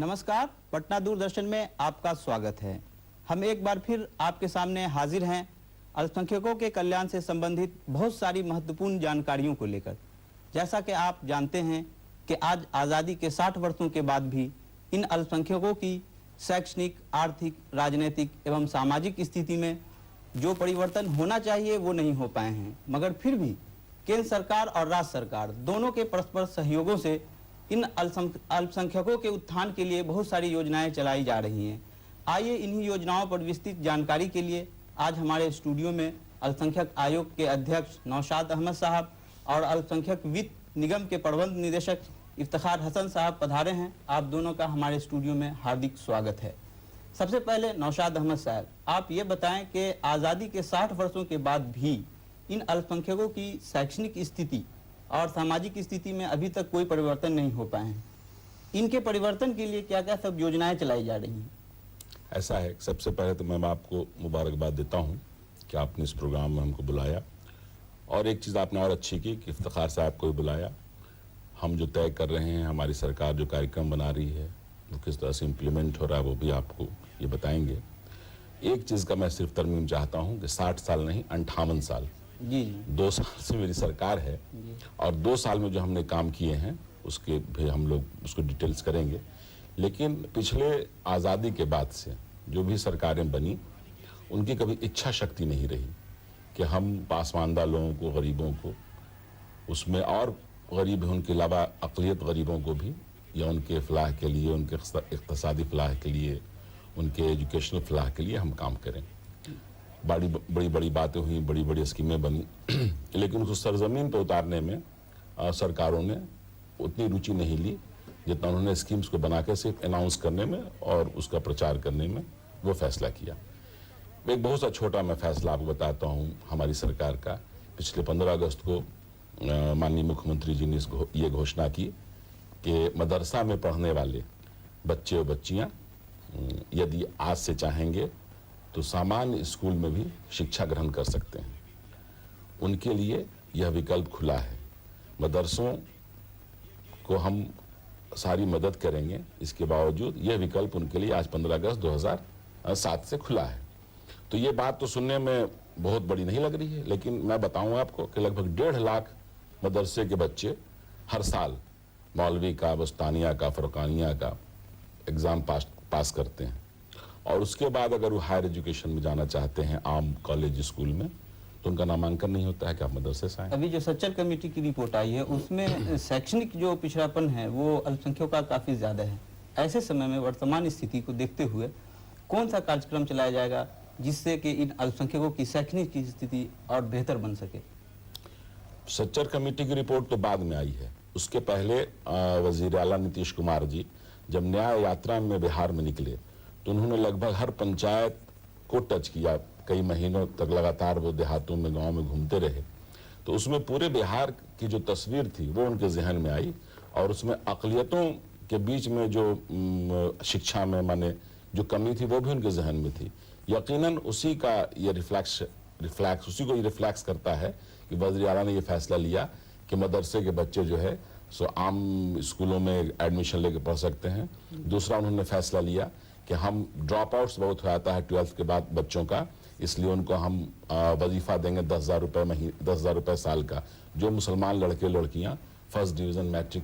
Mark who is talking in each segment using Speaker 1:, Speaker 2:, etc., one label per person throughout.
Speaker 1: नमस्कार, पटना दूरदर्शन में आपका स्वागत है। हम एक बार फिर आपके सामने हाजिर हैं अल्पसंख्यकों के कल्याण से संबंधित बहुत सारी महत्वपूर्ण जानकारियों को लेकर। जैसा कि आप जानते हैं कि आज आज़ादी के 60 वर्षों के बाद भी इन अल्पसंख्यकों की शैक्षणिक, आर्थिक, राजनीतिक एवं सामाजिक स्थिति में जो परिवर्तन होना चाहिए वो नहीं हो पाए हैं। मगर फिर भी केंद्र सरकार और राज्य सरकार दोनों के परस्पर सहयोगों से इन अल्पसंख्यकों के उत्थान के लिए बहुत सारी योजनाएं चलाई जा रही हैं। आइए इन्हीं योजनाओं पर विस्तृत जानकारी के लिए आज हमारे स्टूडियो में अल्पसंख्यक आयोग के अध्यक्ष नौशाद अहमद साहब और अल्पसंख्यक वित्त निगम के प्रबंध निदेशक इफ्तिखार हसन साहब पधारे हैं। आप दोनों का हमारे स्टूडियो में हार्दिक स्वागत है। सबसे पहले नौशाद अहमद साहब, आप ये बताएं कि आज़ादी के 60 वर्षों के बाद भी इन अल्पसंख्यकों की शैक्षणिक स्थिति और सामाजिक स्थिति में अभी तक कोई परिवर्तन नहीं हो पाए हैं। इनके परिवर्तन के लिए क्या क्या सब योजनाएं चलाई जा रही हैं?
Speaker 2: ऐसा है, सबसे पहले तो मैं आपको मुबारकबाद देता हूं कि आपने इस प्रोग्राम में हमको बुलाया, और एक चीज़ आपने और अच्छी की कि इफ्तिखार साहब को भी बुलाया। हम जो तय कर रहे हैं, हमारी सरकार जो कार्यक्रम बना रही है वो किस तरह से इम्प्लीमेंट हो रहा है वो भी आपको ये बताएंगे। एक चीज़ का मैं सिर्फ तरमीम चाहता हूँ कि 60 साल नहीं 58 साल
Speaker 1: जी
Speaker 2: 2 साल से मेरी सरकार है, और 2 साल में जो हमने काम किए हैं उसके भी हम लोग उसको डिटेल्स करेंगे। लेकिन पिछले आज़ादी के बाद से जो भी सरकारें बनी उनकी कभी इच्छा शक्ति नहीं रही कि हम पासमानदा लोगों को, गरीबों को, उसमें और गरीब हैं उनके अलावा अक़लियत गरीबों को भी, या उनके फलाह के लिए, उनके इक़्तिसादी फलाह के लिए, उनके एजुकेशनल फलाह के लिए हम काम करें। बड़ी बड़ी बातें हुई, बड़ी बड़ी स्कीमें बनी, लेकिन उसको सरजमीन पर उतारने में सरकारों ने उतनी रुचि नहीं ली जितना उन्होंने स्कीम्स को बना के सिर्फ अनाउंस करने में और उसका प्रचार करने में वो फैसला किया। एक बहुत सा छोटा मैं फैसला आपको बताता हूँ हमारी सरकार का। पिछले 15 अगस्त को माननीय मुख्यमंत्री जी ने ये घोषणा की कि मदरसा में पढ़ने वाले बच्चे और बच्चियाँ यदि आज से चाहेंगे तो सामान्य स्कूल में भी शिक्षा ग्रहण कर सकते हैं। उनके लिए यह विकल्प खुला है। मदरसों को हम सारी मदद करेंगे, इसके बावजूद यह विकल्प उनके लिए आज 15 अगस्त 2007 से खुला है। तो ये बात तो सुनने में बहुत बड़ी नहीं लग रही है, लेकिन मैं बताऊं आपको कि लगभग 1.5 लाख मदरसे के बच्चे हर साल मौलवी का, बस्तानिया का, फरकानिया का एग्ज़ाम पास करते हैं, और उसके बाद अगर वो हायर एजुकेशन में जाना चाहते हैं आम कॉलेज स्कूल में तो उनका नामांकन नहीं होता है कि आप मदरसे से आएं।
Speaker 1: अभी जो सच्चर कमेटी की रिपोर्ट आई है उसमें शैक्षणिक जो पिछड़ापन है वो अल्पसंख्यकों का काफ़ी ज़्यादा है। ऐसे समय में वर्तमान स्थिति को देखते हुए कौन सा कार्यक्रम चलाया जाएगा जिससे कि इन अल्पसंख्यकों की शैक्षणिक स्थिति और बेहतर बन सके?
Speaker 2: सच्चर कमेटी की रिपोर्ट तो बाद में आई है। उसके पहले वज़ीर आला नीतीश कुमार जी जब न्याय यात्रा में बिहार में निकले तो उन्होंने लगभग हर पंचायत को टच किया। कई महीनों तक लगातार वो देहातों में, गांव में घूमते रहे। तो उसमें पूरे बिहार की जो तस्वीर थी वो उनके जहन में आई, और उसमें अक़लियतों के बीच में जो शिक्षा में माने जो कमी थी वो भी उनके जहन में थी। यकीनन उसी का ये उसी को ये रिफ्लेक्स करता है कि वज़ीर आला ने ये फैसला लिया कि मदरसे के बच्चे जो है सो आम स्कूलों में एडमिशन लेके पढ़ सकते हैं। दूसरा उन्होंने फैसला लिया कि हम ड्रॉप आउट्स बहुत हो जाता है 12th के बाद बच्चों का, इसलिए उनको हम वजीफ़ा देंगे 10,000 रुपये 10,000 रुपये साल का। जो मुसलमान लड़के लड़कियां फर्स्ट डिवीज़न मैट्रिक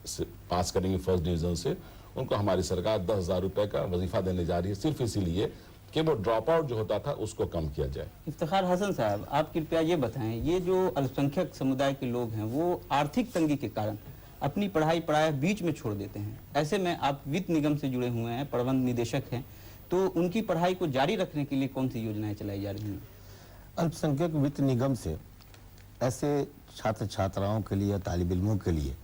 Speaker 2: से पास करेंगे, फर्स्ट डिवीज़न से, उनको हमारी सरकार 10,000 रुपये का वजीफ़ा देने जा रही है, सिर्फ इसीलिए कि वो ड्रॉप आउट जो होता था उसको कम किया जाए।
Speaker 1: इफ्तिखार हसन साहब, आप कृपया ये बताएं, ये जो अल्पसंख्यक समुदाय के लोग हैं वो आर्थिक तंगी के कारण अपनी पढ़ाई बीच में छोड़ देते हैं। ऐसे में आप वित्त निगम से जुड़े हुए हैं, प्रबंध निदेशक हैं, तो उनकी पढ़ाई को जारी रखने के लिए कौन सी योजनाएं चलाई जा रही हैं?
Speaker 3: अल्पसंख्यक वित्त निगम से ऐसे छात्र छात्राओं के लिए, तालिब इल्मों के लिए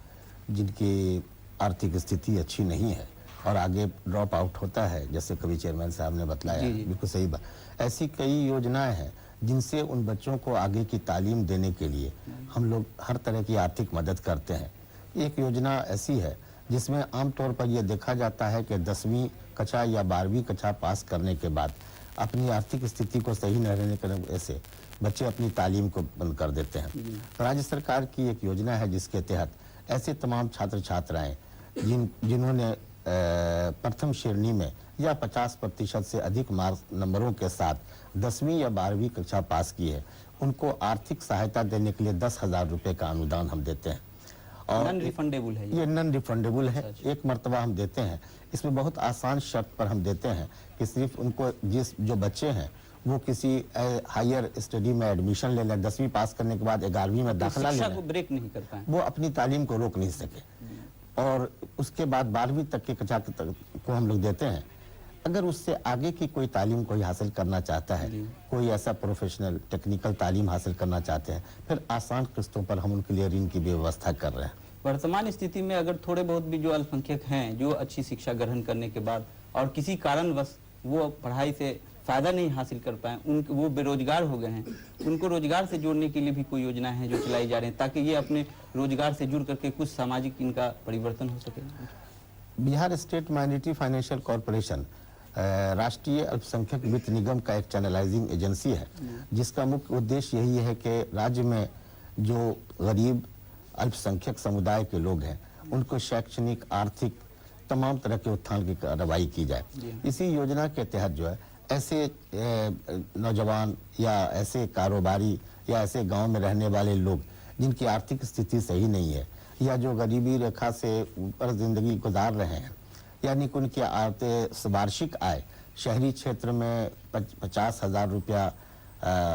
Speaker 3: जिनकी आर्थिक स्थिति अच्छी नहीं है और आगे ड्रॉप आउट होता है, जैसे कभी चेयरमैन साहब ने बतलाया, बिल्कुल सही बात, ऐसी कई योजनाएं हैं जिनसे उन बच्चों को आगे की तालीम देने के लिए हम लोग हर तरह की आर्थिक मदद करते हैं। एक योजना ऐसी है जिसमें आमतौर पर यह देखा जाता है कि 10वीं कक्षा या 12वीं कक्षा पास करने के बाद अपनी आर्थिक स्थिति को सही न रहने की वजह से बच्चे अपनी तालीम को बंद कर देते हैं। राज्य सरकार की एक योजना है जिसके तहत ऐसे तमाम छात्र छात्राएं जिन्होंने प्रथम श्रेणी में या 50% से अधिक मार्क्स नंबरों के साथ 10वीं या 12वीं कक्षा पास की है, उनको आर्थिक सहायता देने के लिए 10,000 रुपये का अनुदान हम देते हैं। और
Speaker 1: नॉन रिफंडेबल है
Speaker 3: ये नॉन रिफंडेबल है, एक मरतबा हम देते हैं। इसमें बहुत आसान शर्त पर हम देते हैं कि सिर्फ उनको जो बच्चे हैं वो किसी हायर स्टडी में एडमिशन ले लें, 10वीं पास करने के बाद 11वीं में दाखिला ले
Speaker 1: शिक्षा
Speaker 3: लें,
Speaker 1: को ब्रेक नहीं कर पाए,
Speaker 3: वो अपनी तालीम को रोक नहीं सके। और उसके बाद 12वीं तक की कक्षा को हम लोग देते हैं। अगर उससे आगे की कोई तालीम कोई हासिल करना चाहता है, कोई ऐसा प्रोफेशनल टेक्निकल तालीम हासिल करना चाहते हैं, फिर आसान किस्तों पर हम उनके लिए ऋण की व्यवस्था कर रहे हैं।
Speaker 1: वर्तमान स्थिति में अगर थोड़े बहुत भी जो अल्पसंख्यक हैं जो अच्छी शिक्षा ग्रहण करने के बाद और किसी कारणवश वो पढ़ाई से फायदा नहीं हासिल कर पाए, वो बेरोजगार हो गए हैं, उनको रोजगार से जोड़ने के लिए भी कोई योजना है जो चलाई जा रही है ताकि ये अपने रोजगार से जुड़ करके कुछ सामाजिक इनका परिवर्तन हो सके?
Speaker 3: Bihar state minority financial corporation राष्ट्रीय अल्पसंख्यक वित्त निगम का एक चैनलाइजिंग एजेंसी है, जिसका मुख्य उद्देश्य यही है कि राज्य में जो गरीब अल्पसंख्यक समुदाय के लोग हैं उनको शैक्षणिक, आर्थिक तमाम तरह के उत्थान की कार्रवाई की जाए। इसी योजना के तहत जो है ऐसे नौजवान या ऐसे कारोबारी या ऐसे गांव में रहने वाले लोग जिनकी आर्थिक स्थिति सही नहीं है या जो गरीबी रेखा से ऊपर जिंदगी गुजार रहे हैं, यानी कि उनकी वार्षिक आय शहरी क्षेत्र में 50,000 रुपया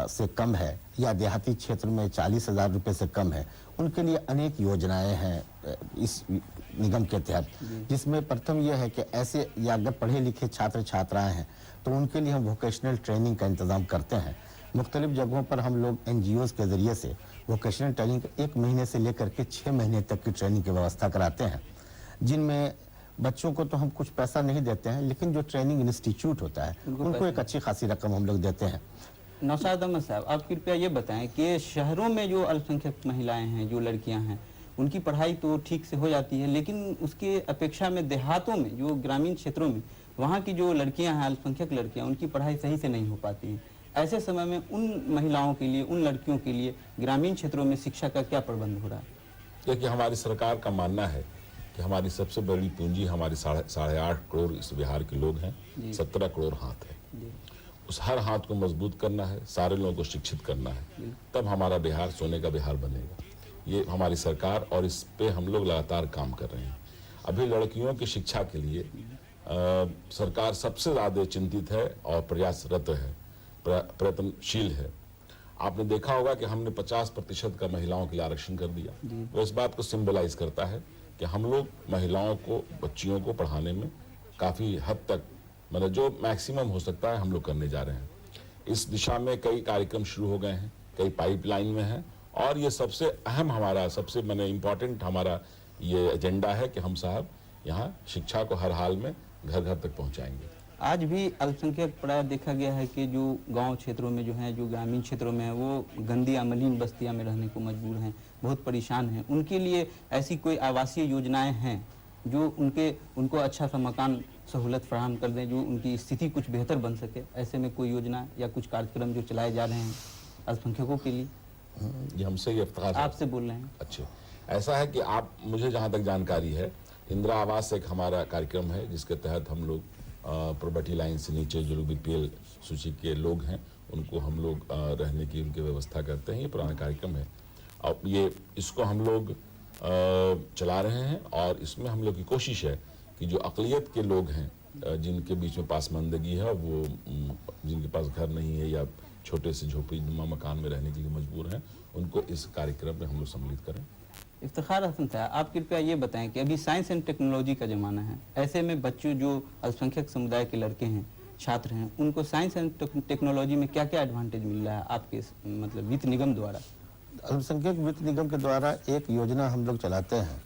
Speaker 3: से कम है या देहाती क्षेत्र में 40,000 रुपये से कम है, उनके लिए अनेक योजनाएं हैं इस निगम के तहत, जिसमें प्रथम यह है कि ऐसे या अगर पढ़े लिखे छात्र छात्राएं हैं तो उनके लिए हम वोकेशनल ट्रेनिंग का इंतजाम करते हैं। मुख्तलिफ जगहों पर हम लोग NGOs के ज़रिए से वोकेशनल ट्रेनिंग 1 महीने से लेकर के 6 महीने तक की ट्रेनिंग की व्यवस्था कराते हैं, जिनमें बच्चों को तो हम कुछ पैसा नहीं देते हैं, लेकिन जो ट्रेनिंग इंस्टीट्यूट होता है उनको एक अच्छी खासी रकम हम लोग देते हैं।
Speaker 1: नौशाद अहमद साहब, आप कृपया ये बताएं कि शहरों में जो अल्पसंख्यक महिलाएं हैं, जो लड़कियां हैं, उनकी पढ़ाई तो ठीक से हो जाती है, लेकिन उसके अपेक्षा में देहातों में, जो ग्रामीण क्षेत्रों में, वहाँ की जो लड़कियां हैं, अल्पसंख्यक लड़कियां, उनकी पढ़ाई सही से नहीं हो पाती है। ऐसे समय में उन महिलाओं के लिए, उन लड़कियों के लिए ग्रामीण क्षेत्रों में शिक्षा का क्या प्रबंध हो रहा है?
Speaker 2: देखिए, हमारी सरकार का मानना है कि हमारी सबसे बड़ी पूंजी हमारे 8.5 करोड़ इस बिहार के लोग हैं, 17 करोड़ हाथ है। उस हर हाथ को मजबूत करना है, सारे लोगों को शिक्षित करना है, तब हमारा बिहार सोने का बिहार बनेगा। ये हमारी सरकार, और इस पे हम लोग लगातार काम कर रहे हैं। अभी लड़कियों की शिक्षा के लिए सरकार सबसे ज़्यादा चिंतित है और प्रयासरत है, प्रयत्नशील है। आपने देखा होगा कि हमने 50% का महिलाओं के लिए आरक्षण कर दिया। वो इस बात को सिंबलाइज करता है कि हम लोग महिलाओं को, बच्चियों को पढ़ाने में काफ़ी हद तक, मतलब जो मैक्सिमम हो सकता है, हम लोग करने जा रहे हैं। इस दिशा में कई कार्यक्रम शुरू हो गए हैं, कई पाइपलाइन में हैं, और ये सबसे अहम हमारा, सबसे इम्पोर्टेंट हमारा ये एजेंडा है कि हम साहब यहाँ शिक्षा को हर हाल में घर घर तक पहुँचाएंगे।
Speaker 1: आज भी अल्पसंख्यक प्राय देखा गया है कि जो गांव क्षेत्रों में जो हैं, जो ग्रामीण क्षेत्रों में हैं, वो गंदी या मलिन बस्तियां में रहने को मजबूर हैं, बहुत परेशान हैं। उनके लिए ऐसी कोई आवासीय योजनाएं हैं जो उनको अच्छा सा मकान सहूलत फराहम कर दें, जो उनकी स्थिति कुछ बेहतर बन सके? ऐसे में कोई योजना या कुछ कार्यक्रम जो चलाए जा रहे हैं अल्पसंख्यकों के लिए?
Speaker 2: ये हमसे ये इफ्तिखार है।
Speaker 1: आपसे बोल रहे हैं।
Speaker 2: अच्छे, ऐसा है कि आप, मुझे जहाँ तक जानकारी है, इंदिरा आवास एक हमारा कार्यक्रम है जिसके तहत हम लोग प्रॉपर्टी लाइन से नीचे जो लोग BPL सूची के लोग हैं उनको हम लोग रहने की उनकी व्यवस्था करते हैं। ये पुराना कार्यक्रम है और इसको हम लोग चला रहे हैं, और इसमें हम लोग की कोशिश है कि जो अक़लियत के लोग हैं, जिनके बीच में पासमानदगी है, वो जिनके पास घर नहीं है या छोटे से झोपड़ीनुमा मकान में रहने के लिए मजबूर हैं, उनको इस कार्यक्रम में हम लोग सम्मिलित करें।
Speaker 1: इफ्तिखार हसन साहब, आप कृपया ये बताएं कि अभी साइंस एंड टेक्नोलॉजी का ज़माना है, ऐसे में बच्चों जो अल्पसंख्यक समुदाय के लड़के हैं, छात्र हैं, उनको साइंस एंड टेक्नोलॉजी में क्या क्या एडवांटेज मिल रहा है आपके वित्त निगम द्वारा?
Speaker 3: अल्पसंख्यक वित्त निगम के द्वारा एक योजना हम लोग चलाते हैं,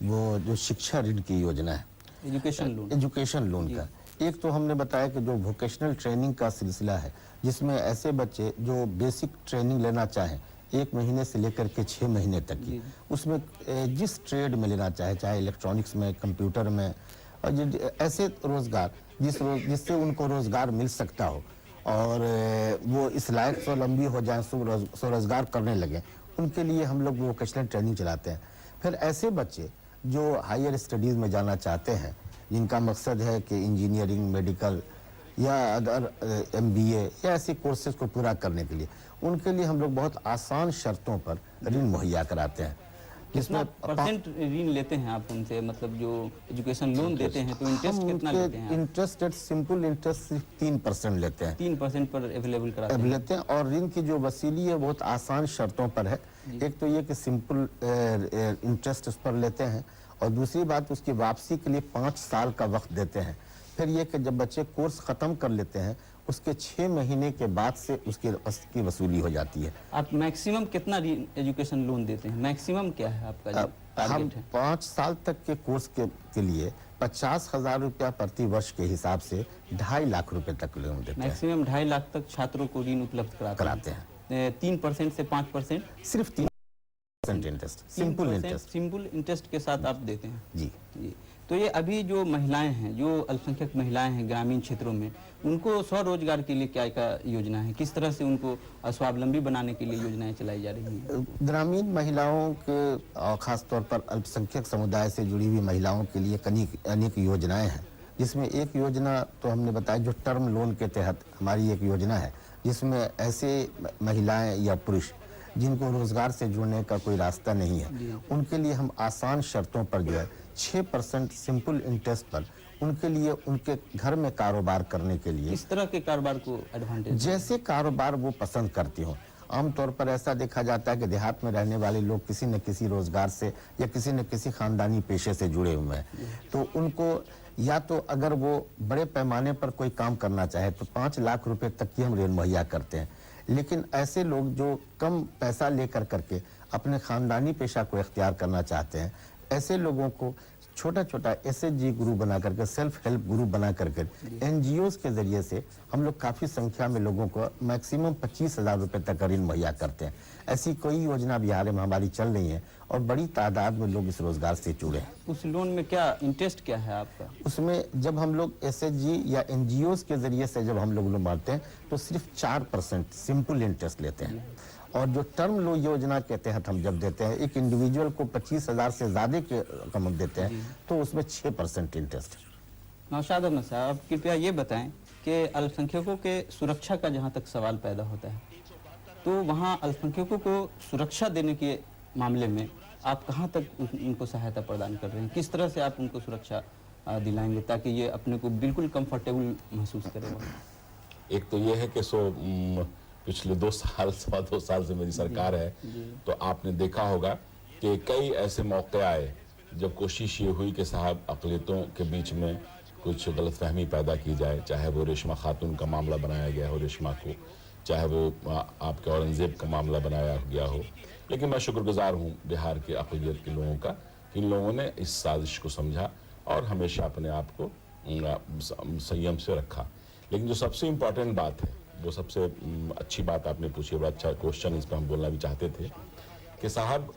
Speaker 3: वो जो शिक्षा ऋण की योजना है, एजुकेशन लोन का। एक तो हमने बताया कि जो वोकेशनल ट्रेनिंग का सिलसिला है, जिसमें ऐसे बच्चे जो बेसिक ट्रेनिंग लेना चाहें 1 महीने से लेकर के 6 महीने तक की, उसमें जिस ट्रेड में लेना चाहे इलेक्ट्रॉनिक्स में, कंप्यूटर में, और ऐसे रोजगार जिससे उनको रोजगार मिल सकता हो और वो इस लायक स्वावलंबी हो जाए, स्वरोजगार करने लगे, उनके लिए हम लोग वोकेशनल ट्रेनिंग चलाते हैं। फिर ऐसे बच्चे जो हायर स्टडीज़ में जाना चाहते हैं जिनका मकसद है कि इंजीनियरिंग, मेडिकल या अदर MBA या ऐसे कोर्सेज को पूरा करने के लिए, उनके लिए हम लोग बहुत आसान शर्तों पर ऋण मुहैया कराते हैं।
Speaker 1: कितना परसेंट ऋण लेते हैं आप उनसे, मतलब जो एजुकेशन लोन देते हैं तो इंटरेस्ट कितना लेते हैं आप?
Speaker 3: इंटरेस्ट रेट, सिंपल इंटरेस्ट सिर्फ 3% लेते हैं,
Speaker 1: 3% पर अवेलेबल कराते हैं।
Speaker 3: लेते हैं। और ऋण की जो वसीली है बहुत आसान शर्तों पर है। एक तो ये कि सिंपल इंटरेस्ट उस पर लेते हैं, और दूसरी बात उसकी वापसी के लिए 5 साल का वक्त देते हैं। फिर ये कि जब बच्चे कोर्स ख़त्म कर लेते हैं उसके 6 महीने के बाद से उसकी वसूली हो जाती है।
Speaker 1: आप मैक्सिमम कितना एजुकेशन लोन देते हैं? मैक्सिमम क्या है आपका जो
Speaker 3: हम
Speaker 1: टारगेट है?
Speaker 3: 5 साल तक के कोर्स के लिए 50,000 रुपया प्रति वर्ष के हिसाब से 2.5 लाख रुपए तक लोन देते हैं।
Speaker 1: मैक्सिमम 2.5 लाख तक छात्रों को ऋण उपलब्ध कराते हैं। 3% से 5%?
Speaker 3: सिर्फ 3% interest, simple interest.
Speaker 1: Simple interest के साथ आप देते हैं
Speaker 3: जी।
Speaker 1: जी। तो ये अभी जो महिलाएं हैं, जो अल्पसंख्यक महिलाएं हैं ग्रामीण क्षेत्रों में, उनको स्वरोजगार के लिए क्या क्या योजना है? किस तरह से उनको स्वावलंबी बनाने के लिए योजनाएं चलाई जा रही हैं?
Speaker 3: ग्रामीण महिलाओं के और खासतौर पर अल्पसंख्यक समुदाय से जुड़ी हुई महिलाओं के लिए अनेक योजनाएं हैं, जिसमें एक योजना तो हमने बताया जो टर्म लोन के तहत हमारी एक योजना है, जिसमें ऐसे महिलाएं या पुरुष जिनको रोजगार से जुड़ने का कोई रास्ता नहीं है, उनके लिए हम आसान शर्तों पर जो है 6% सिंपल इंटरेस्ट पर उनके लिए उनके घर में कारोबार करने के लिए,
Speaker 1: इस तरह के कारोबार को एडवांटेज,
Speaker 3: जैसे कारोबार वो पसंद करती हो। आमतौर पर ऐसा देखा जाता है कि देहात में रहने वाले लोग किसी न किसी रोजगार से या किसी न किसी खानदानी पेशे से जुड़े हुए हैं, तो उनको या तो अगर वो बड़े पैमाने पर कोई काम करना चाहे तो 5 लाख रुपए तक की हम ऋण मुहैया करते हैं। लेकिन ऐसे लोग जो कम पैसा लेकर करके अपने खानदानी पेशा को इख्तियार करना चाहते हैं, ऐसे लोगों को छोटा छोटा SHG ग्रुप बना करके, सेल्फ हेल्प ग्रुप बना करके, NGOs के जरिए से हम लोग काफ़ी संख्या में लोगों को मैक्सिमम 25,000 रुपये तक का ऋण मुहैया करते हैं। ऐसी कोई योजना बिहार में हमारी चल रही है और बड़ी तादाद में लोग इस रोजगार से जुड़े हैं।
Speaker 1: उस लोन में क्या इंटरेस्ट क्या है आपका?
Speaker 3: उसमें जब हम लोग SHG या NGOs के जरिए से जब हम लोग मारते हैं तो सिर्फ 4% सिंपल इंटरेस्ट लेते हैं, और जो टर्म लोन योजना के तहत हम जब देते हैं एक इंडिविजुअल को 25,000 से ज़्यादा के रकम देते हैं तो उसमें 6% इंटरेस्ट।
Speaker 1: नौशाद अहमद साहब, कृपया ये बताएं कि अल्पसंख्यकों के सुरक्षा का जहाँ तक सवाल पैदा होता है, तो वहाँ अल्पसंख्यकों को सुरक्षा देने के मामले में आप कहाँ तक उनको सहायता प्रदान कर रहे हैं? किस तरह से आप उनको सुरक्षा दिलाएंगे ताकि ये अपने को बिल्कुल कंफर्टेबल महसूस करें?
Speaker 2: एक तो ये है कि पिछले 2 साल, 2.25 साल से मेरी सरकार है, तो आपने देखा होगा कि कई ऐसे मौके आए जब कोशिश ये हुई कि साहब अक़लियतों के बीच में कुछ गलतफहमी पैदा की जाए, चाहे वो रेशमा खातून का मामला बनाया गया हो, रेशमा को, चाहे वो आपके औरंगजेब का मामला बनाया गया हो। लेकिन मैं शुक्रगुजार हूँ बिहार के अक़लियत के लोगों का, इन लोगों ने इस साजिश को समझा और हमेशा अपने आप को संयम से रखा। लेकिन जो सबसे इम्पॉर्टेंट बात है, वो सबसे अच्छी बात आपने पूछी, बड़ा अच्छा क्वेश्चन, इस पर हम बोलना भी चाहते थे कि साहब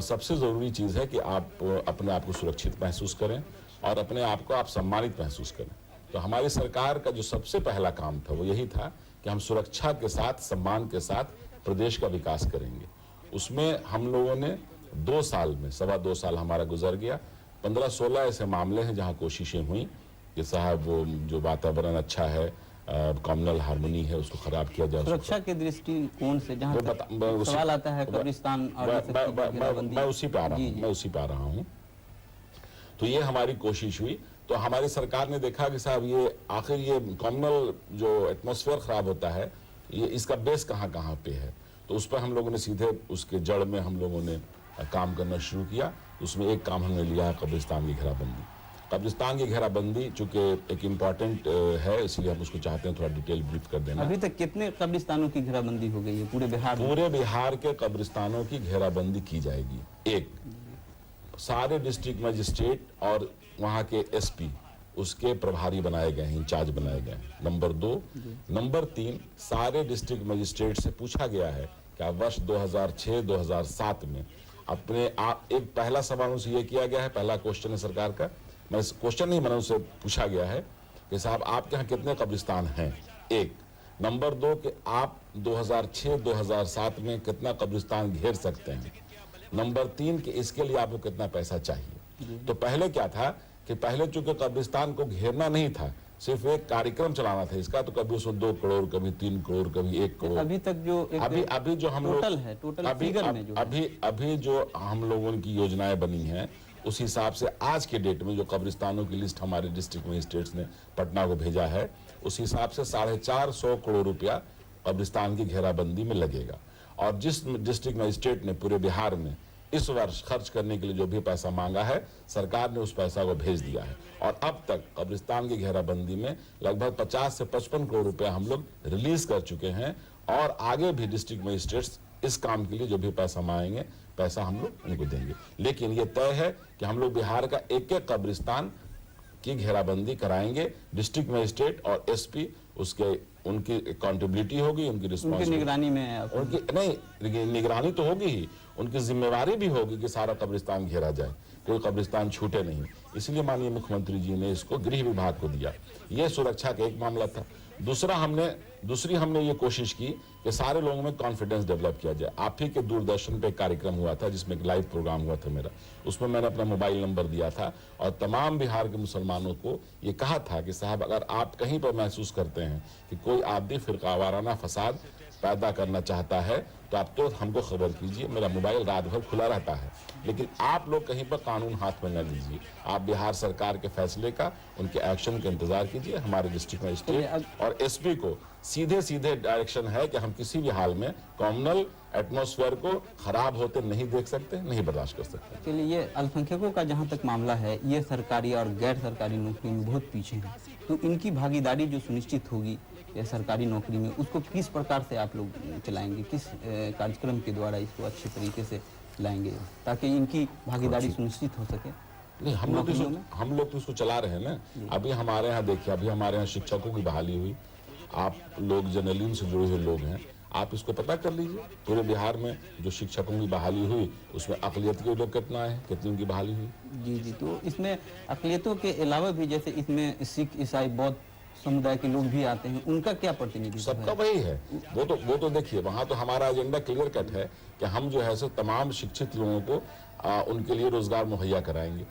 Speaker 2: सबसे ज़रूरी चीज़ है कि आप अपने आप को सुरक्षित महसूस करें और अपने आप को आप सम्मानित महसूस करें। तो हमारी सरकार का जो सबसे पहला काम था वो यही था कि हम सुरक्षा के साथ, सम्मान के साथ प्रदेश का विकास करेंगे। उसमें हम लोगों ने 2 साल में, 2.25 साल हमारा गुजर गया, 15-16 ऐसे मामले हैं जहाँ कोशिशें हुई कि साहब वो जो वातावरण अच्छा है, कम्युनल हार्मनी है, उसको खराब किया जाए।
Speaker 1: सुरक्षा के दृष्टिकोण से जहाँ तक सवाल आता है कब्रिस्तान और
Speaker 2: मैं उसी पे आ रहा हूँ। तो ये हमारी कोशिश हुई, तो हमारी सरकार ने देखा कि साहब ये आखिर ये कम्युनल जो एटमॉस्फेयर खराब होता है, ये इसका बेस कहाँ पे है। तो उस पर हम लोगों ने सीधे उसके जड़ में हम लोगों ने काम करना शुरू किया। उसमें एक काम हमने लिया है कब्रिस्तान की घेराबंदी। कब्रिस्तान की घेराबंदी चूंकि एक इम्पॉर्टेंट है, इसलिए हम उसको चाहते हैं थोड़ा डिटेल ब्रीफ कर देना।
Speaker 1: अभी तक कितने कब्रिस्तानों की घेराबंदी हो गई है पूरे बिहार में?
Speaker 2: पूरे बिहार के कब्रिस्तानों की घेराबंदी की जाएगी। एक, सारे डिस्ट्रिक्ट मजिस्ट्रेट और वहाँ के SP उसके प्रभारी बनाए गए हैं, इंचार्ज बनाए गए हैं। नंबर 2, नंबर 3, सारे डिस्ट्रिक्ट मजिस्ट्रेट से पूछा गया है कि वर्ष 2006-2007 में अपने आप, एक पहला सवाल उनसे ये किया गया है, पहला क्वेश्चन है सरकार का, मैं क्वेश्चन नहीं, मैंने उनसे पूछा गया है कि साहब आपके यहाँ कितने कब्रिस्तान हैं। एक, नंबर 2 कि आप 2006-2007 में कितना कब्रिस्तान घेर सकते हैं। नंबर 3 कि इसके लिए आपको कितना पैसा चाहिए। तो पहले क्या था कि पहले चूंकि कब्रिस्तान को घेरना नहीं था, सिर्फ एक कार्यक्रम चलाना था इसका, तो कभी उसमें 2 करोड़, कभी 3 करोड़, कभी 1 करोड़।
Speaker 1: अभी तक जो एक
Speaker 2: अभी जो हम लोग
Speaker 1: टोटल है, टोटल फिगर में जो है।
Speaker 2: अभी जो हम लोगों की योजनाएं बनी हैं, उस हिसाब से आज के डेट में जो कब्रिस्तानों की लिस्ट हमारे डिस्ट्रिक्ट मजिस्ट्रेट्स ने पटना को भेजा है, उस हिसाब से 450 करोड़ रुपया कब्रिस्तान की घेराबंदी में लगेगा। और जिस डिस्ट्रिक्ट मजिस्ट्रेट ने पूरे बिहार में इस वर्ष खर्च करने के लिए जो भी पैसा मांगा है, सरकार ने उस पैसा को भेज दिया है। और अब तक कब्रिस्तान की घेराबंदी में लगभग 50 से 55 करोड़ रुपया हम लोग रिलीज कर चुके हैं। और आगे भी डिस्ट्रिक्ट मजिस्ट्रेट्स इस काम के लिए जो भी पैसा मांगेंगे, पैसा हम लोग उनको देंगे। लेकिन ये तय है कि हम लोग बिहार का एक एक कब्रिस्तान की घेराबंदी कराएंगे। डिस्ट्रिक्ट मजिस्ट्रेट और एसपी उसके उनकी अकाउंटेबिलिटी होगी, उनकी
Speaker 1: उनकी
Speaker 2: रिस्पॉन्सिबिलिटी,
Speaker 1: निगरानी में है।
Speaker 2: उनकी नहीं निगरानी तो होगी ही, उनकी जिम्मेवारी भी होगी कि सारा कब्रिस्तान घेरा जाए, कोई कब्रिस्तान छूटे नहीं। इसलिए माननीय मुख्यमंत्री जी ने इसको गृह विभाग को दिया। ये सुरक्षा का एक मामला था। दूसरी हमने ये कोशिश की कि सारे लोगों में कॉन्फिडेंस डेवलप किया जाए। आप ही के दूरदर्शन पे एक कार्यक्रम हुआ था जिसमें एक लाइव प्रोग्राम हुआ था मेरा, उसमें मैंने अपना मोबाइल नंबर दिया था और तमाम बिहार के मुसलमानों को ये कहा था कि साहब, अगर आप कहीं पर महसूस करते हैं कि कोई आदमी फिरकावाराना फसाद पैदा करना चाहता है, तो आप तुरंत हमको खबर कीजिए। मेरा मोबाइल रात भर खुला रहता है। लेकिन आप लोग कहीं पर कानून हाथ में न लीजिए। आप बिहार सरकार के फैसले का, उनके एक्शन का इंतजार कीजिए। हमारे डिस्ट्रिक्ट मजिस्ट्रेट और एसपी को सीधे डायरेक्शन है कि हम किसी भी हाल में कॉम्युनल एटमॉस्फेयर को खराब होते नहीं देख सकते, नहीं बर्दाश्त कर सकते।
Speaker 1: के लिए ये अल्पसंख्यकों का जहाँ तक मामला है, ये सरकारी और गैर सरकारी नौकरी में बहुत पीछे हैं। तो इनकी भागीदारी जो सुनिश्चित होगी या सरकारी नौकरी में, उसको किस प्रकार से आप लोग चलाएंगे, किस कार्यक्रम के द्वारा इसको अच्छे तरीके से लाएंगे ताकि इनकी भागीदारी सुनिश्चित हो सके?
Speaker 2: नहीं, हम लोग तो इसको चला रहे हैं ना। अभी हमारे यहाँ देखिए, अभी हमारे यहाँ शिक्षकों की बहाली हुई। आप लोग जनरली से जुड़े हुए लोग हैं, आप इसको पता कर लीजिए। पूरे बिहार में जो शिक्षकों की बहाली हुई, उसमें अकलियत के लोग कितना है, कितनी उनकी बहाली हुई।
Speaker 1: जी। तो इसमें अकलियतों के अलावा भी, जैसे इसमें सिख, ईसाई, बौद्ध समुदाय के लोग भी आते हैं, उनका क्या प्रतिनिधित्व है?
Speaker 2: सबका वही है। वो तो देखिए, वहाँ तो हमारा एजेंडा क्लियर कट है कि हम जो है सो तमाम शिक्षित लोगों को उनके लिए रोजगार मुहैया कराएंगे।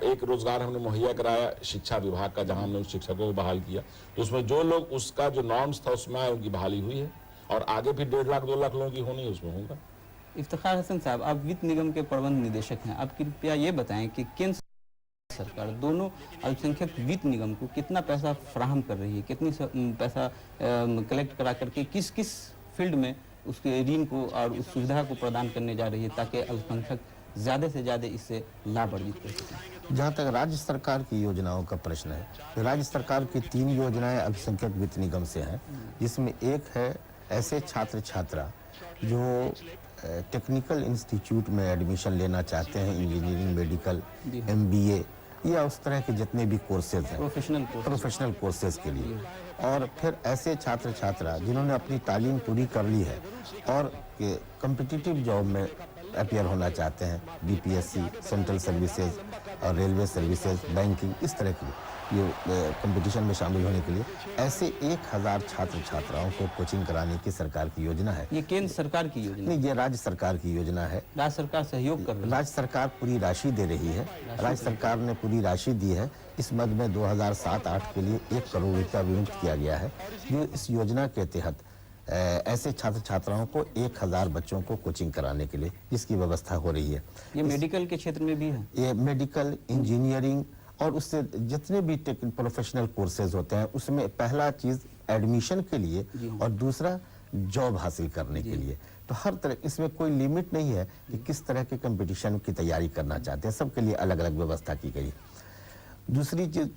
Speaker 2: एक रोजगार हमने मुहैया कराया शिक्षा विभाग का, जहां हमने शिक्षकों को बहाल किया। तो उसमें जो लोग उसका जो नॉर्म्स था उसमें आए, उनकी बहाली हुई है। और आगे भी 1.5 लाख 2 लाख लोगों की होनी है, उसमें होगा।
Speaker 1: इफ्तिखार हसन साहब, आप वित्त निगम के प्रबंध निदेशक हैं। आप कृपया ये बताएं कि केंद्र सरकार दोनों अल्पसंख्यक वित्त निगम को कितना पैसा फराहम कर रही है, कितनी पैसा कलेक्ट करा करके किस किस फील्ड में उसके ऋण को और उस सुविधा को प्रदान करने जा रही है, ताकि अल्पसंख्यक ज़्यादा से ज़्यादा इससे लाभ अर्जित कर सकें?
Speaker 3: जहाँ तक राज्य सरकार की योजनाओं का प्रश्न है, तो राज्य सरकार की 3 योजनाएं अल्पसंख्यक वित्त निगम से हैं, जिसमें एक है ऐसे छात्र छात्रा जो टेक्निकल इंस्टीट्यूट में एडमिशन लेना चाहते हैं, इंजीनियरिंग, मेडिकल, MBA या उस तरह के जितने भी कोर्सेज हैं, प्रोफेशनल कोर्सेज के लिए। और फिर ऐसे छात्र छात्रा जिन्होंने अपनी तालीम पूरी कर ली है और कॉम्पिटिटिव जॉब में अपियर होना चाहते हैं, BPSC, सेंट्रल सर्विसेज और रेलवे सर्विसेज, बैंकिंग, इस तरह की ये कंपटीशन में शामिल होने के लिए ऐसे 1000 छात्र छात्राओं को कोचिंग कराने की सरकार की योजना है।
Speaker 1: ये केंद्र सरकार की योजना
Speaker 3: नहीं, ये राज्य सरकार की योजना है।
Speaker 1: राज्य सरकार सहयोग कर रही है।
Speaker 3: राज्य सरकार पूरी राशि दे रही है। राज्य सरकार ने पूरी राशि दी है। इस मद में 2007-08 के लिए 1 करोड़ रुपया विमुक्त किया गया है, जो इस योजना के तहत ऐसे छात्र छात्राओं को 1000 बच्चों को कोचिंग कराने के लिए जिसकी व्यवस्था हो रही है।
Speaker 1: ये मेडिकल के क्षेत्र में भी है?
Speaker 3: ये मेडिकल, इंजीनियरिंग और उससे जितने भी प्रोफेशनल कोर्सेज होते हैं, उसमें पहला चीज एडमिशन के लिए और दूसरा जॉब हासिल करने के लिए। तो हर तरह, इसमें कोई लिमिट नहीं है कि किस तरह के कंपटीशन की तैयारी करना चाहते हैं, सबके लिए अलग अलग व्यवस्था की गई है। दूसरी चीज़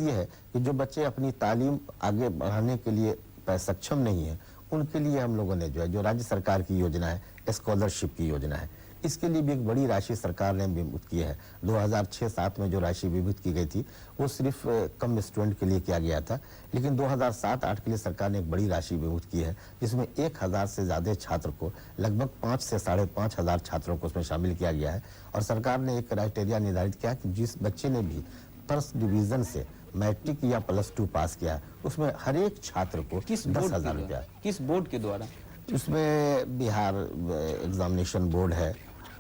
Speaker 3: ये है कि जो बच्चे अपनी तालीम आगे बढ़ाने के लिए सक्षम नहीं है, उनके लिए हम लोगों ने जो राज्य सरकार की योजना है, स्कॉलरशिप की योजना है, इसके लिए भी एक बड़ी राशि सरकार ने विमुक्त की है। 2006-07 में जो राशि विमुक्त की गई थी वो सिर्फ कम स्टूडेंट के लिए किया गया था, लेकिन 2007-08 के लिए सरकार ने एक बड़ी राशि विमुक्त की है, जिसमें 1000 से ज़्यादा छात्र को, लगभग 5 से 5500 छात्रों को उसमें शामिल किया गया है। और सरकार ने एक क्राइटेरिया निर्धारित किया कि जिस बच्चे ने भी फर्स्ट डिवीज़न से मैट्रिक या +2 पास किया, उसमें हर एक छात्र को 10,000 रुपया।
Speaker 1: किस बोर्ड के द्वारा?
Speaker 3: उसमें बिहार एग्जामिनेशन बोर्ड है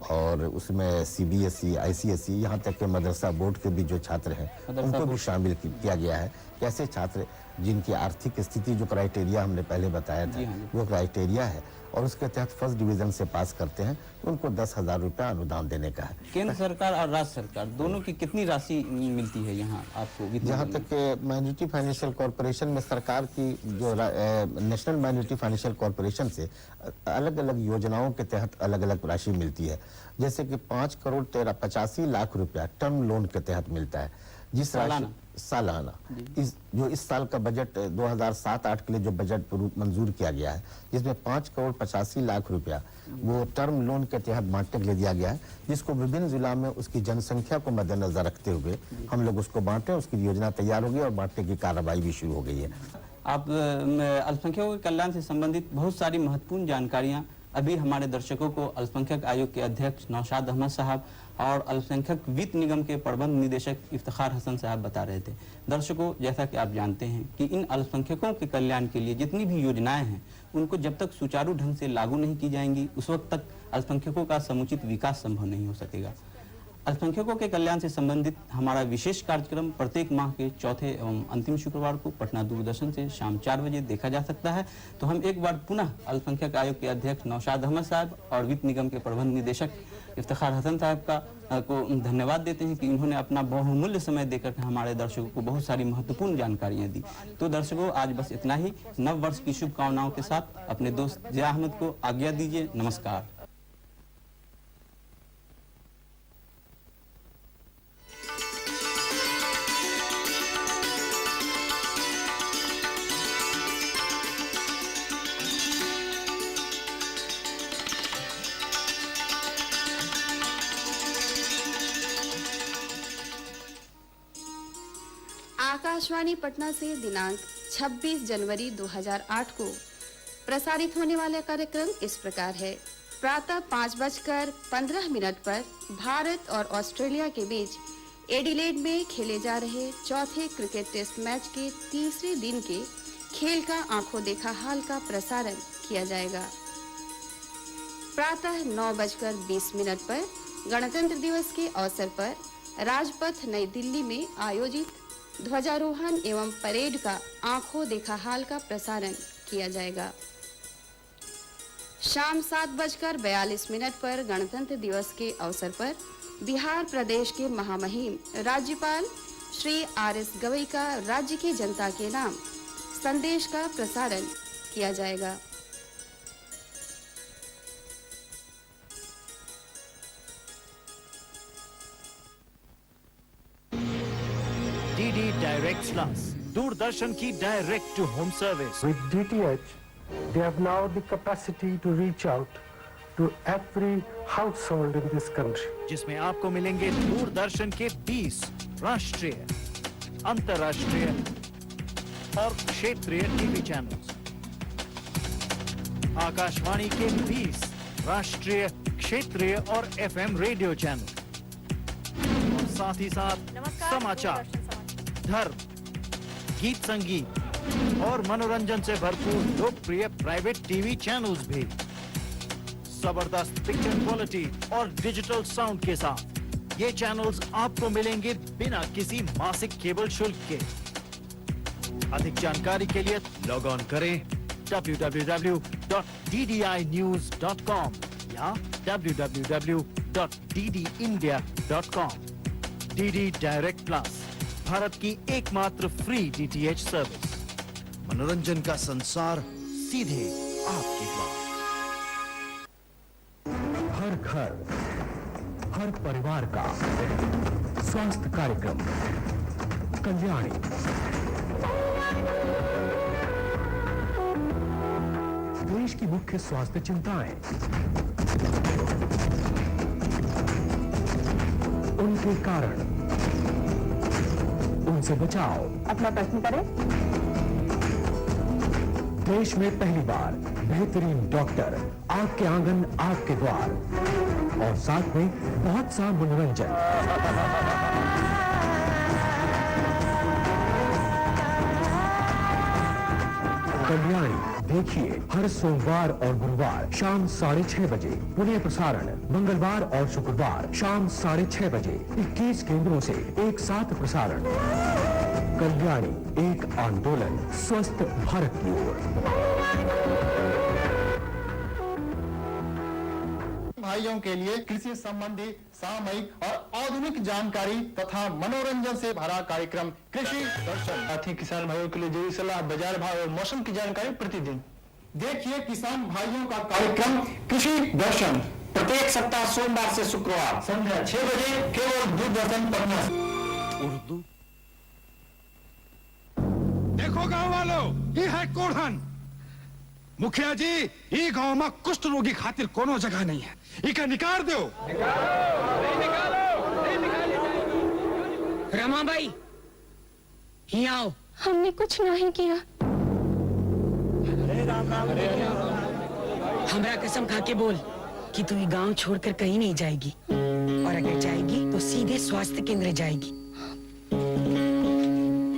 Speaker 3: और उसमें सीबीएसई, आईसीएसई, यहाँ तक के मदरसा बोर्ड के भी जो छात्र हैं उनको भी शामिल किया गया है। कैसे छात्र जिनकी आर्थिक स्थिति, जो क्राइटेरिया हमने पहले बताया था, वो क्राइटेरिया है और उसके तहत फर्स्ट डिवीजन से पास करते हैं तो उनको 10,000 रुपया अनुदान देने का है।
Speaker 1: केंद्र सरकार और राज्य सरकार दोनों की कितनी राशि मिलती है यहाँ आपको?
Speaker 3: जहाँ तक माइनॉरिटी फाइनेंशियल कॉर्पोरेशन में सरकार की जो नेशनल माइनॉरिटी फाइनेंशियल कॉर्पोरेशन से अलग अलग योजनाओं के तहत अलग अलग राशि मिलती है। जैसे कि 5,85 लाख रुपया टर्म लोन के तहत मिलता है, जिस राशि सालाना इस साल का बजट 2007-8 के लिए जो बजट मंजूर किया गया है, जिसमें 5,85 लाख रुपया वो टर्म लोन के तहत बांटने के लिए दिया गया है, जिसको विभिन्न जिला में उसकी जनसंख्या को मद्देनजर रखते हुए हम लोग उसको बांटे। उसकी योजना तैयार हो गई और बांटने की कार्रवाई भी शुरू हो गई है।
Speaker 1: आप अल्पसंख्यकों के कल्याण से संबंधित बहुत सारी महत्वपूर्ण जानकारियां अभी हमारे दर्शकों को अल्पसंख्यक आयोग के अध्यक्ष नौशाद अहमद साहब और अल्पसंख्यक वित्त निगम के प्रबंध निदेशक इफ्तिखार हसन साहब बता रहे थे। दर्शकों, जैसा कि आप जानते हैं कि इन अल्पसंख्यकों के कल्याण के लिए जितनी भी योजनाएं हैं उनको जब तक सुचारू ढंग से लागू नहीं की जाएंगी उस वक्त तक अल्पसंख्यकों का समुचित विकास संभव नहीं हो सकेगा। अल्पसंख्यकों के कल्याण से संबंधित हमारा विशेष कार्यक्रम प्रत्येक माह के चौथे एवं अंतिम शुक्रवार को पटना दूरदर्शन से शाम 4 बजे देखा जा सकता है। तो हम एक बार पुनः अल्पसंख्यक आयोग के अध्यक्ष नौशाद अहमद साहब और वित्त निगम के प्रबंध निदेशक इफ्तिखार हसन साहब को धन्यवाद देते हैं कि इन्होंने अपना बहुमूल्य समय देकर हमारे दर्शकों को बहुत सारी महत्वपूर्ण जानकारियां दी। तो दर्शकों, आज बस इतना ही। नव वर्ष की शुभकामनाओं के साथ अपने दोस्त जिया अहमद को आज्ञा दीजिए। नमस्कार।
Speaker 4: आकाशवाणी पटना से दिनांक 26 जनवरी 2008 को प्रसारित होने वाला कार्यक्रम इस प्रकार है। प्रातः 5:15 पर भारत और ऑस्ट्रेलिया के बीच एडिलेड में खेले जा रहे चौथे क्रिकेट टेस्ट मैच के तीसरे दिन के खेल का आंखों देखा हाल का प्रसारण किया जाएगा। प्रातः 9:20 पर गणतंत्र दिवस के अवसर पर राजपथ नई दिल्ली में आयोजित ध्वजारोहण एवं परेड का आंखों देखा हाल का प्रसारण किया जाएगा। शाम 7:42 पर गणतंत्र दिवस के अवसर पर बिहार प्रदेश के महामहिम राज्यपाल श्री RS गवई का राज्य की जनता के नाम संदेश का प्रसारण किया जाएगा।
Speaker 5: DD Direct Plus, दूरदर्शन की direct to home service.
Speaker 6: With DTH, they have now the capacity to reach out to every household in this country.
Speaker 5: जिसमें आपको मिलेंगे दूरदर्शन के 20 राष्ट्रीय, अंतर्राष्ट्रीय और क्षेत्रीय टीवी चैनल्स, आकाशवाणी के 20 राष्ट्रीय, क्षेत्रीय और FM रेडियो चैनल, और साथ ही साथ समाचार, धर्म, गीत संगीत और मनोरंजन से भरपूर लोकप्रिय प्राइवेट टीवी चैनल्स भी, जबरदस्त पिक्चर क्वालिटी और डिजिटल साउंड के साथ ये चैनल्स आपको मिलेंगे बिना किसी मासिक केबल शुल्क के। अधिक जानकारी के लिए लॉग ऑन करें www.ddinews.com या www.ddindia.com। DD Direct Plus, Bharat की एकमात्र फ्री DTH सर्विस। मनोरंजन का संसार सीधे आपके द्वार।
Speaker 7: हर घर, हर परिवार का स्वास्थ्य कार्यक्रम कल्याणी। देश की मुख्य स्वास्थ्य चिंताएं, उनके कारण, उनसे बचाव।
Speaker 8: अपना प्रश्न करें।
Speaker 7: देश में पहली बार बेहतरीन डॉक्टर, आपके आंगन आपके द्वार, और साथ में बहुत सा मनोरंजन। कल्याणी देखिए हर सोमवार और गुरुवार शाम 6:30 बजे, पुनः प्रसारण मंगलवार और शुक्रवार शाम 6:30 बजे। 21 केंद्रों से एक साथ प्रसारण। कल्याणी, एक आंदोलन स्वस्थ भारत की ओर।
Speaker 8: भाइयों के लिए कृषि संबंधी सामयिक और आधुनिक जानकारी तथा मनोरंजन से भरा कार्यक्रम कृषि दर्शन। साथी किसान भाइयों के लिए जरूरी सलाह, बाजार भाव और मौसम की जानकारी प्रतिदिन। देखिए किसान भाइयों का कार्यक्रम कृषि दर्शन प्रत्येक सप्ताह सोमवार से शुक्रवार संध्या 6 बजे केवल दूरदर्शन पटना से।
Speaker 9: उर्दू देखो गांव वालों, ये है कोढ़न। मुखिया जी, ये गांव में कुष्ठ रोगी खातिर कोनो जगह नहीं है, इका निकाल दो।
Speaker 10: रमा भाई, यहाँ आओ।
Speaker 4: हमने कुछ नहीं किया।
Speaker 10: हमरा कसम खा के बोल कि तू ये गांव छोड़कर कहीं नहीं जाएगी, और अगर जाएगी तो सीधे स्वास्थ्य केंद्र जाएगी।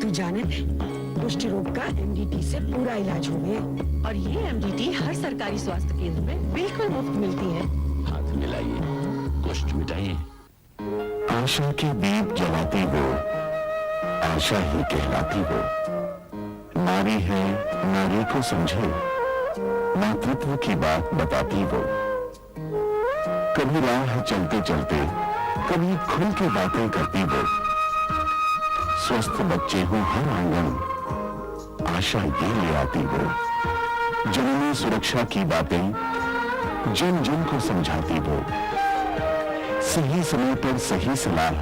Speaker 10: तू जानत है, कुष्ठ रोग का MDT से पूरा इलाज हो गया, और ये MDT हर सरकारी स्वास्थ्य केंद्र में बिल्कुल मुफ्त मिलती है।
Speaker 2: हाथ मिलाइए, कुष्ठ मिटाइए।
Speaker 11: आशा के दीप जलाती वो आशा ही कहलाती वो। नारी है, नारी को समझे, मातृत्व की बात बताती वो। कभी राह चलते चलते, कभी खुल के बातें करती वो। स्वस्थ बच्चे हो हर आंगन, आशा ये ले आती वो। जननी सुरक्षा की बातें जन जन को समझाती वो। सही समय पर सही सलाह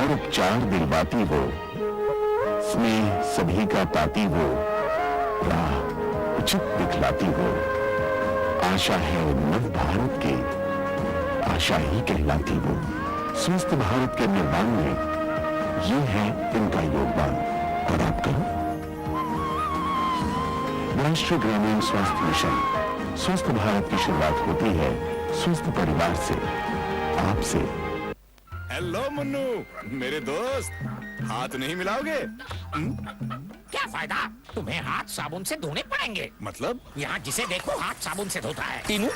Speaker 11: और उपचार दिलवाती वो। स्नेह सभी का पाती वो, राह उचित दिखलाती वो। आशा है नव भारत की, आशा ही कहलाती वो। स्वस्थ भारत के निर्माण में ये है इनका योगदान। और आपका राष्ट्रीय ग्रामीण स्वास्थ्य मिशन। स्वस्थ भारत की शुरुआत होती है स्वस्थ परिवार से, आपसे।
Speaker 12: हेलो मुन्नू, मेरे दोस्त, हाथ नहीं मिलाओगे?
Speaker 13: क्या फायदा? तुम्हें हाथ साबुन से धोने पड़ेंगे।
Speaker 12: मतलब?
Speaker 13: यहाँ जिसे देखो हाथ साबुन से धोता है। तीनू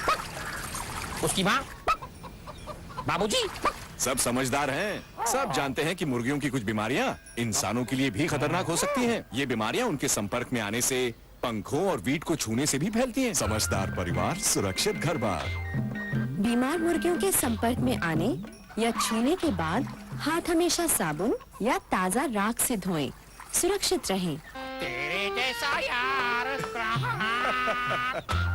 Speaker 13: उसकी माँ, बाबूजी।
Speaker 12: सब समझदार हैं, सब जानते हैं कि मुर्गियों की कुछ बीमारियाँ इंसानों के लिए भी खतरनाक हो सकती हैं। ये बीमारियाँ उनके संपर्क में आने से, पंखों और वीट को छूने से भी फैलती हैं। समझदार परिवार, सुरक्षित घर बार।
Speaker 14: बीमार मुर्गियों के संपर्क में आने या छूने के बाद हाथ हमेशा साबुन या ताज़ा राख से धोएं, सुरक्षित रहें।
Speaker 13: तेरे जैसा यार कहाँ?